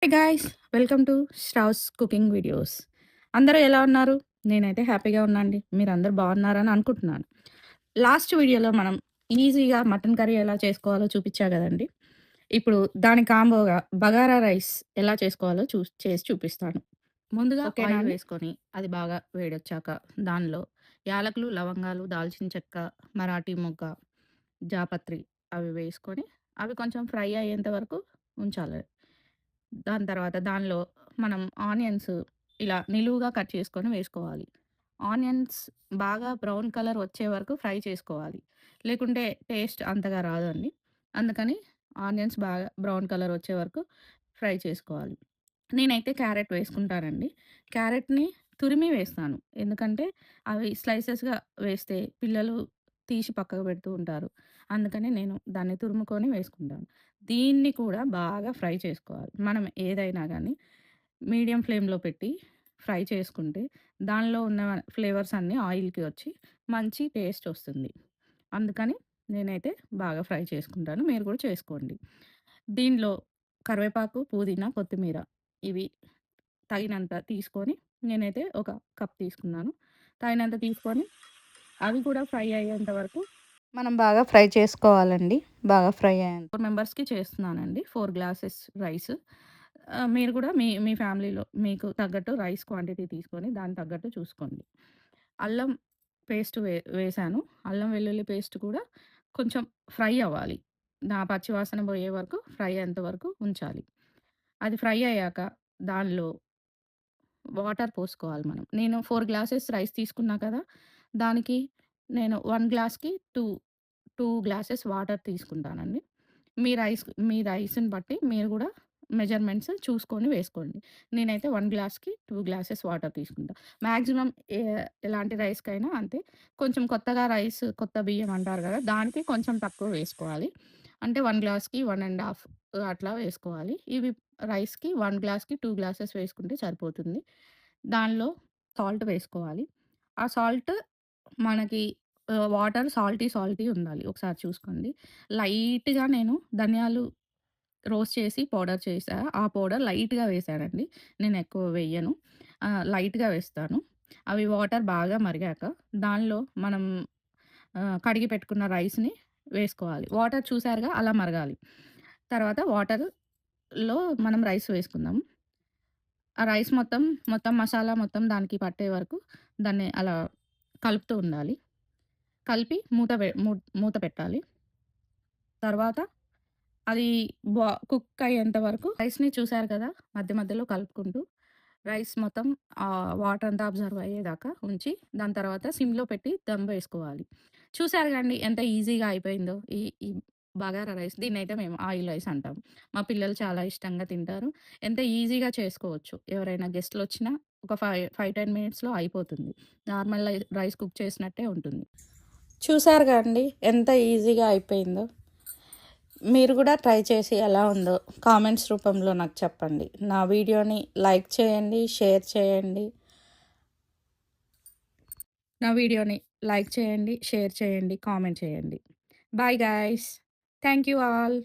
Hey guys! Welcome to Shravs cooking videos. అందరూ ఎలా ఉన్నారు? నేనైతే హ్యాపీగా ఉన్నా అండి. మీరందరూ బాగున్నారని అనుకుంటున్నాను. లాస్ట్ వీడియోలో మనం ఈజీగా మటన్ కర్రీ ఎలా చేసుకోవాలో చూపిచ్చా గదండీ! ఇప్పుడు దాని కాంబోగా బగారా రైస్ ఎలా చేసుకోవాలో చేసి చూపిస్తాను. ముందుగా ఓకేనా ఆయిల్ అండి? వేసుకొని అది బాగా వేడొచ్చాక దానిలో యాలకులు, లవంగాలు, దాల్చిన చెక్క, మరాఠీ మొగ్గ, జాపత్రి అవి వేసుకొని అవి కొంచెం ఫ్రై అయ్యేంత వరకు ఉంచాలి. దాని తర్వాత దానిలో మనం ఆనియన్స్ ఇలా నిలువుగా కట్ చేసుకొని వేసుకోవాలి. ఆనియన్స్ బాగా బ్రౌన్ కలర్ వచ్చే వరకు ఫ్రై చేసుకోవాలి. లేకుంటే టేస్ట్ అంతగా రాదండి. అందుకని ఆనియన్స్ బాగా బ్రౌన్ కలర్ వచ్చే వరకు ఫ్రై చేసుకోవాలి. నేనైతే క్యారెట్ వేసుకుంటానండి. క్యారెట్‌ని తురిమి వేస్తాను. ఎందుకంటే అవి స్లైసెస్‌గా వేస్తే పిల్లలు తీసి పక్కకు పెడుతూ ఉంటారు. అందుకని నేను దాన్ని తురుముకొని వేసుకుంటాను. దీన్ని కూడా బాగా ఫ్రై చేసుకోవాలి. మనం ఏదైనా గానీ మీడియం ఫ్లేమ్‌లో పెట్టి ఫ్రై చేసుకుంటే దానిలో ఉన్న ఫ్లేవర్స్ అన్నీ ఆయిల్‌కి వచ్చి మంచి టేస్ట్ వస్తుంది. అందుకని నేనైతే బాగా ఫ్రై చేసుకుంటాను. మీరు కూడా చేసుకోండి. దీనిలో కరివేపాకు, పుదీనా, కొత్తిమీర ఇవి తగినంత తీసుకొని నేనైతే ఒక కప్ తీసుకున్నాను. తగినంత తీసుకొని అవి కూడా ఫ్రై అయ్యేంత వరకు మనం బాగా ఫ్రై చేసుకోవాలండి. బాగా ఫ్రై అయ్యేంత 4 మెంబర్స్‌కి చేస్తున్నానండి. 4 గ్లాసెస్ రైస్. మీరు కూడా మీ మీ ఫ్యామిలీలో మీకు తగ్గట్టు రైస్ క్వాంటిటీ తీసుకొని దానికి తగ్గట్టు చూసుకోండి. అల్లం పేస్ట్ వేశాను. అల్లం వెల్లుల్లి పేస్ట్ కూడా కొంచెం ఫ్రై అవ్వాలి. పచ్చి వాసన పోయే వరకు ఫ్రై అయ్యేంత వరకు ఉంచాలి. అది ఫ్రై అయ్యాక దానిలో వాటర్ పోసుకోవాలి మనం. నేను 4 గ్లాసెస్ రైస్ తీసుకున్నా కదా! దానికి నేను 1 గ్లాస్‌కి 2 గ్లాసెస్ వాటర్ తీసుకుంటానండి. మీ రైస్‌ని బట్టి మీరు గూడా మెజర్‌మెంట్స్ చూసుకొని వేసుకోండి. నేనైతే 1 గ్లాస్‌కి 2 గ్లాసెస్ వాటర్ తీసుకుంటా. మాక్సిమం ఎ ఎలాంటి రైస్‌కైనా అంతే. కొంచెం కొత్తగా కొత్త బియ్యం అంటారు గదా! దానికి కొంచెం తక్కువ వేసుకోవాలి. అంటే 1 గ్లాస్‌కి 1 ½ అట్లా వేసుకోవాలి. ఇవి రైస్‌కి 1 గ్లాస్‌కి 2 గ్లాసెస్ వేసుకుంటే సరిపోతుంది. దానిలో సాల్ట్ వేసుకోవాలి. ఆ సాల్ట్ మనకి వాటర్ సాల్టీ ఉండాలి. ఒకసారి చూసుకోండి. లైట్‌గా నేను ధనియాలు రోస్ట్ చేసి పౌడర్ చేశా. ఆ పౌడర్ లైట్‌గా వేశానండి. నేను ఎక్కువ వేయను. లైట్‌గా వేస్తాను. అవి వాటర్ బాగా మరిగాక దానిలో మనం కడిగి పెట్టుకున్న రైస్‌ని వేసుకోవాలి. వాటర్ చూసారుగా అలా మరగాలి. తర్వాత వాటర్‌లో మనం రైస్ వేసుకుందాం. ఆ రైస్ మొత్తం మసాలా మొత్తం దానికి పట్టే వరకు దాన్ని అలా కలుపుతూ ఉండాలి. కలిపి మూత పెట్టాలి. తర్వాత అది కుక్ అయ్యేంత వరకు రైస్‌ని చూసారు కదా! మధ్య మధ్యలో కలుపుకుంటూ రైస్ మొత్తం వాటర్ అంతా అబ్జర్వ్ అయ్యేదాకా ఉంచి దాని తర్వాత సిమ్‌లో పెట్టి దమ్ వేసుకోవాలి. చూసారు గండి ఎంత ఈజీగా అయిపోయిందో ఈ ఈ బగారా రైస్. దీన్నైతే మేము ఆయిల్ రైస్ అంటాం. మా పిల్లలు చాలా ఇష్టంగా తింటారు. ఎంత ఈజీగా చేసుకోవచ్చు. ఎవరైనా గెస్ట్‌లొచ్చినా ఒక 10 మినిట్స్‌లో అయిపోతుంది. నార్మల్ రైస్ కుక్ చేసినట్టే ఉంటుంది. చూసారుగా అండి ఎంత ఈజీగా అయిపోయిందో. మీరు కూడా ట్రై చేసి ఎలా ఉందో కామెంట్స్ రూపంలో నాకు చెప్పండి. నా వీడియోని లైక్ చేయండి, షేర్ చేయండి. నా వీడియోని లైక్ చేయండి, షేర్ చేయండి, కామెంట్ చేయండి. Bye guys. Thank you all.